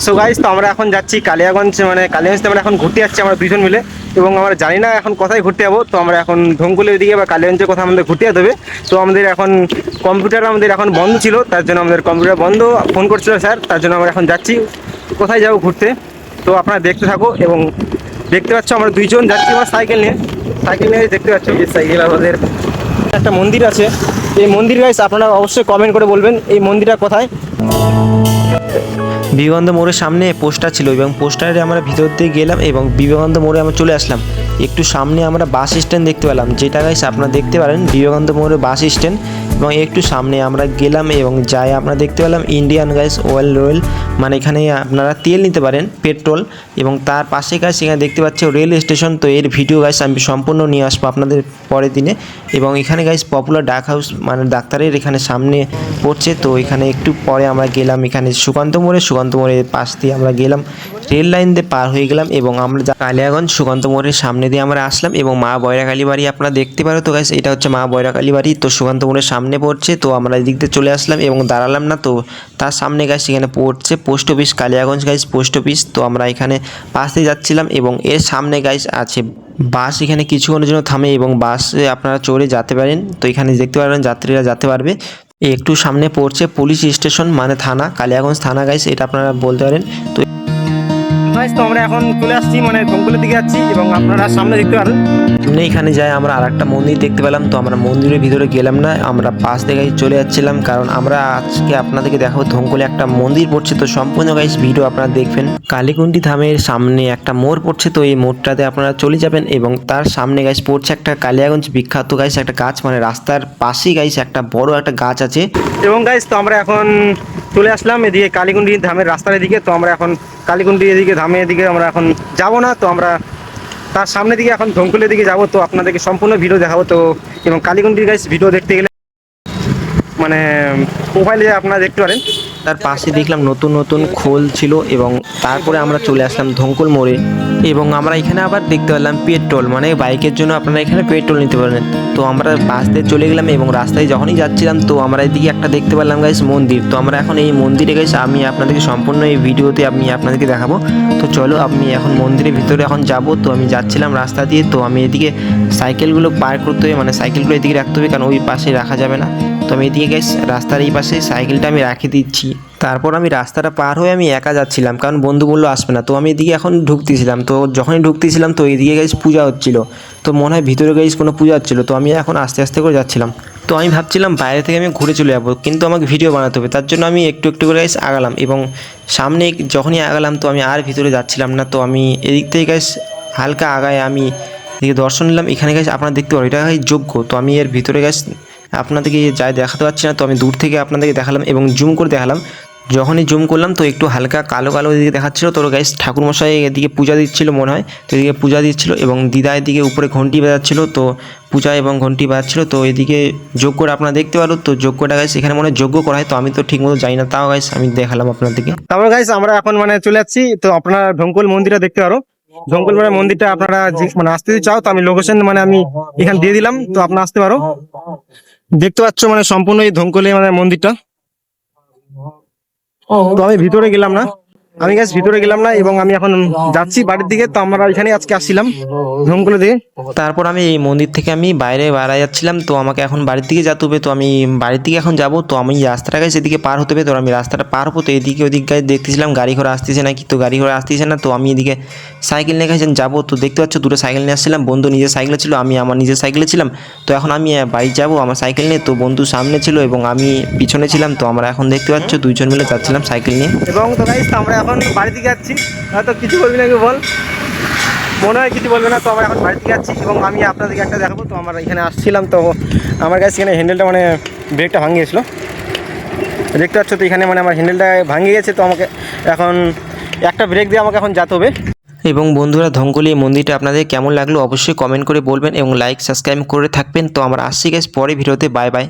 So guys, তো আমরা এখন যাচ্ছি কালিয়াগঞ্জ, মানে কালিয়াগঞ্জে আমরা এখন ঘুরতে যাচ্ছি আমরা দুজন মিলে। এবং আমরা জানি না এখন কোথায় ঘুরতে যাবো। তো আমরা এখন ধঙ্কুলের দিকে বা কালিয়াগঞ্জের কোথাও আমাদের ঘুরতে যেতে হবে। তো আমাদের এখন কম্পিউটার আমাদের এখন বন্ধ ছিল, তার জন্য আমাদের কম্পিউটার বন্ধ, ফোন করছিল স্যার, তার জন্য আমরা এখন যাচ্ছি কোথায় যাবো ঘুরতে। তো আপনারা দেখতে থাকো। এবং দেখতে পাচ্ছ আমরা দুইজন যাচ্ছি আমার সাইকেল নিয়ে দেখতে পাচ্ছ যে সাইকেল আমাদের একটা মন্দির আছে। এই মন্দির গাইস আপনারা অবশ্যই কমেন্ট করে বলবেন এই মন্দিরটা কোথায়। বিবেকানন্দ মোড়ের সামনে পোস্টার ছিল এবং পোস্টারে আমরা ভিতর দিয়ে গেলাম এবং বিবেকানন্দ মোড়ে আমরা চলে আসলাম। একটু সামনে আমরা বাস স্ট্যান্ড দেখতে পেলাম, যেটা গাইস আপনারা দেখতে পারেন বিবেকানন্দ মোড়ে বাস স্ট্যান্ড। এবং একটু সামনে আমরা গেলাম এবং যাই আমরা দেখতে পেলাম ইন্ডিয়ান গাইস অয়েল, মানে এখানে আপনারা তেল নিতে পারেন, পেট্রোল। এবং তার পাশে গাইস এখানে দেখতে পাচ্ছি রেল স্টেশন। তো এর ভিডিও গাইস আমি সম্পূর্ণ নিয়ে আসবো আপনাদের পরের দিনে। এবং এখানে গাইস পপুলার ডাক হাউস, মানে ডাক্তারের এখানে সামনে পড়ছে। তো এখানে একটু পরে আমরা গেলাম এখানে সুকান্ত মোড়ের পাশ দিয়ে আমরা গেলাম, রেল লাইন দিয়ে পার হয়ে গেলাম এবং আমরা কালিয়াগঞ্জ সুকান্ত মোড়ের সামনে দিয়ে আমরা আসলাম। এবং মা বয়রাকালী বাড়ি আপনারা দেখতে পারো। তো গাইস এটা হচ্ছে মা বয়রাকালী বাড়ি, তো সুকান্ত মোড়ের সামনে পড়ছে। তো আমরা এদিক দিয়ে চলে আসলাম এবং দাঁড়ালাম না। তো তার সামনে গাইস এখানে পড়ছে post office, Kaliaganj guys post office. তো আমরা এখানে পাশ দিয়ে যাচ্ছিলাম এবং এর সামনে গাইস আছে বাস, এখানে কিছুক্ষণের জন্য থামে এবং বাসে আপনারা চড়ে যেতে পারেন। তো এখানে দেখতে পারবেন যাত্রীরা যেতে পারবে। একটু সামনে পড়ছে পুলিশ স্টেশন, মানে থানা, কালিয়াগঞ্জ থানা গাইস, এটা আপনারা বলতে পারেন। তো তো আমরা এখন চলে আসছি, মানে ধঙ্কুলের দিকে যাচ্ছি এবং আপনারা সামনে দেখতে পারেন এখানে যাই আমরা আরেকটা মন্দির দেখতে পেলাম। তো আমরা মন্দিরের ভিতরে গেলাম না, আমরা পাশ থেকে চলে যাচ্ছিলাম, কারণ আমরা আজকে আপনাদেরকে দেখাবো ধঙ্কুলে একটা মন্দির পড়ছে। তো সম্পূর্ণ গাইস ভিডিও আপনারা দেখবেন। কালীকুণ্ডি ধামের সামনে একটা মোড় পড়ছে, তো এই মোড়টাতে আপনারা চলে যাবেন এবং তার সামনে গাইস পড়ছে একটা কালিয়াগঞ্জ বিখ্যাত গাইস একটা গাছ, মানে রাস্তার পাশেই গাইস একটা বড় একটা গাছ আছে। এবং গাইস তো আমরা এখন চলে আসলাম এদিকে কালীকুণ্ডি ধামের রাস্তার এদিকে। তো আমরা এখন কালীকুণ্ডি এদিকে ধামের এদিকে আমরা এখন যাব না, তো আমরা তার সামনের দিকে এখন ধঙ্কুলের দিকে যাব। তো আপনাদেরকে সম্পূর্ণ ভিডিও দেখাবো। তো এবং কালীকুণ্ডির গাইস ভিডিও দেখতে গেলে মানে প্রোফাইলে আপনারা দেখতে পারেন। তার পাশে দেখলাম নতুন নতুন খোল ছিল এবং তারপরে আমরা চলে আসলাম ধঙ্কুল মোড়ে। এবং আমরা এখানে আবার দেখতে পেলাম পেট্রোল, মানে বাইকের জন্য আপনারা এখানে পেট্রোল নিতে পারেন। তো আমরা বাস দিয়ে চলে গেলাম এবং রাস্তায় যখনই যাচ্ছিলাম তো আমরা এদিকে একটা দেখতে পেলাম গাইস মন্দির। তো আমরা এখন এই মন্দিরে গাইস আমি আপনাদেরকে সম্পূর্ণ এই ভিডিওতে আমি আপনাদেরকে দেখাবো। তো চলো আমি এখন মন্দিরের ভিতরে এখন যাব। তো আমি যাচ্ছিলাম রাস্তা দিয়ে, তো আমি এদিকে সাইকেলগুলো পার করতে হবে, মানে সাইকেলগুলো এদিকে রাখতে হবে, কারণ ওই পাশে রাখা যাবে না। তো আমি এদিকে গাইস রাস্তার এই পাশে সাইকেলটা আমি রেখে দিচ্ছি। তারপর আমি রাস্তাটা পার হয়ে আমি একা যাচ্ছিলাম, কারণ বন্ধু বললো আসবে না। তো আমি এদিকে এখন ঢুকতেছিলাম, তো যখনই ঢুকতেছিলাম তো এদিকে গাইস পূজা হচ্ছিল। তো মনে হয় ভিতরে গাইস কোনো পূজা হচ্ছিলো। তো আমি এখন আস্তে আস্তে করে যাচ্ছিলাম। তো আমি ভাবছিলাম বাইরে থেকে আমি ঘুরে চলে যাবো, কিন্তু আমাকে ভিডিও বানাতে হবে, তার জন্য আমি একটু একটু করে গাইস আগালাম। এবং সামনে যখনই আগালাম তো আমি আর ভিতরে যাচ্ছিলাম না। তো আমি এদিক থেকে গাইস হালকা আগায় আমি এদিকে দর্শন নিলাম। এখানে গাইস আপনারা দেখতে পারো এটা গাইস যোগ্য। তো আমি এর ভিতরে গাইস আপনাদেরকে যাই দেখাতে পারছি না, তো আমি দূর থেকে আপনাদেরকে দেখালাম এবং জুম করে দেখালাম। যখনই জুম করলাম তো একটু হালকা কালো কালো এদিকে দেখাচ্ছিলো। তো গাইস ঠাকুরমশাই এদিকে পূজা দিচ্ছিল মনে হয়, তো এদিকে পূজা দিচ্ছিল এবং দিদা এদিকে উপরে ঘন্টি বাজাচ্ছিল। তো পূজা এবং ঘন্টি বাজাচ্ছিল। তো এদিকে যজ্ঞটা আপনারা দেখতে পারো। তো যজ্ঞটা গাইস এখানে মনে হয় যজ্ঞ করা হয়, তো আমি তো ঠিক মতো জানি না, তাও গাইস আমি দেখালাম আপনাদেরকে। তারপর গাইস আমরা এখন মানে চলে যাচ্ছি। তো আপনারা ধঙ্কুল মন্দিরটা দেখতে পারো। ধঙ্কুল মানে মন্দিরটা আপনারা মানে আসতে যদি চাও তো আমি লোকেশন মানে আমি এখানে দিয়ে দিলাম, তো আপনারা আসতে পারো। দেখতে পাচ্ছ মানে সম্পূর্ণ এই ধঙ্কুলে মানে মন্দিরটা। তো আমি ভিতরে গেলাম না, এবং আমি এখন যাচ্ছি বাড়ির দিকে। তো আমরা এখানে আজকে আসছিলাম ধঙ্কুলে দিকে। তারপর আমি এই মন্দির থেকে আমি বাইরে যাচ্ছিলাম। তো আমাকে এখন বাড়ির দিকে যেতে হবে, তো আমি বাড়ির দিকে এখন যাব। তো আমি রাস্তাটা গাইস এদিকে পার হতে হবে, তো আমি রাস্তাটা পার হবো। তো এদিকে ওদিক গাইস দেখতেছিলাম গাড়ি ঘোড়া আসতেছে নাকি, তো গাড়ি ঘোড়া আসতেছে না। তো আমি এদিকে সাইকেল নিয়ে গেছেন যাবো। তো দেখতে পাচ্ছ দুটো সাইকেল নিয়ে আসছিলাম, বন্ধু নিজের সাইকেলে ছিল, আমি আমার নিজের সাইকেলে ছিলাম। তো এখন আমি বাড়ি যাব আমার সাইকেল নিয়ে। তো বন্ধু সামনে ছিল এবং আমি পিছনে ছিলাম। তো আমরা এখন দেখতে পাচ্ছ দুইজন মিলে যাচ্ছিলাম সাইকেল নিয়ে। এবং তো গাইস আমরা এখন বাড়ি দিকে যাচ্ছি। হয়তো কিছু বলবি নাকি বল, মনে হয় কিছু বলবে না। তো আমরা এখন বাড়ি দিকে যাচ্ছি এবং আমি আপনাদেরকে একটা দেখাবো। তো আমরা এখানে আসছিলাম, তো আমার কাছে এখানে হ্যান্ডেলটা মানে ব্রেকটা ভাঙে গেছিলো, দেখতে পাচ্ছ। তো এখানে মানে আমার হ্যান্ডেলটা ভাঙে গেছে, তো আমাকে এখন একটা ব্রেক দিয়ে আমাকে এখন যেতে হবে। এবং বন্ধুরা ধঙ্কুলি এই মন্দিরটা আপনাদের কেমন লাগলো অবশ্যই কমেন্ট করে বলবেন এবং লাইক সাবস্ক্রাইব করে থাকবেন। তো আমরা আসছি গাইস পরে ভিডিওতে, বাই বাই।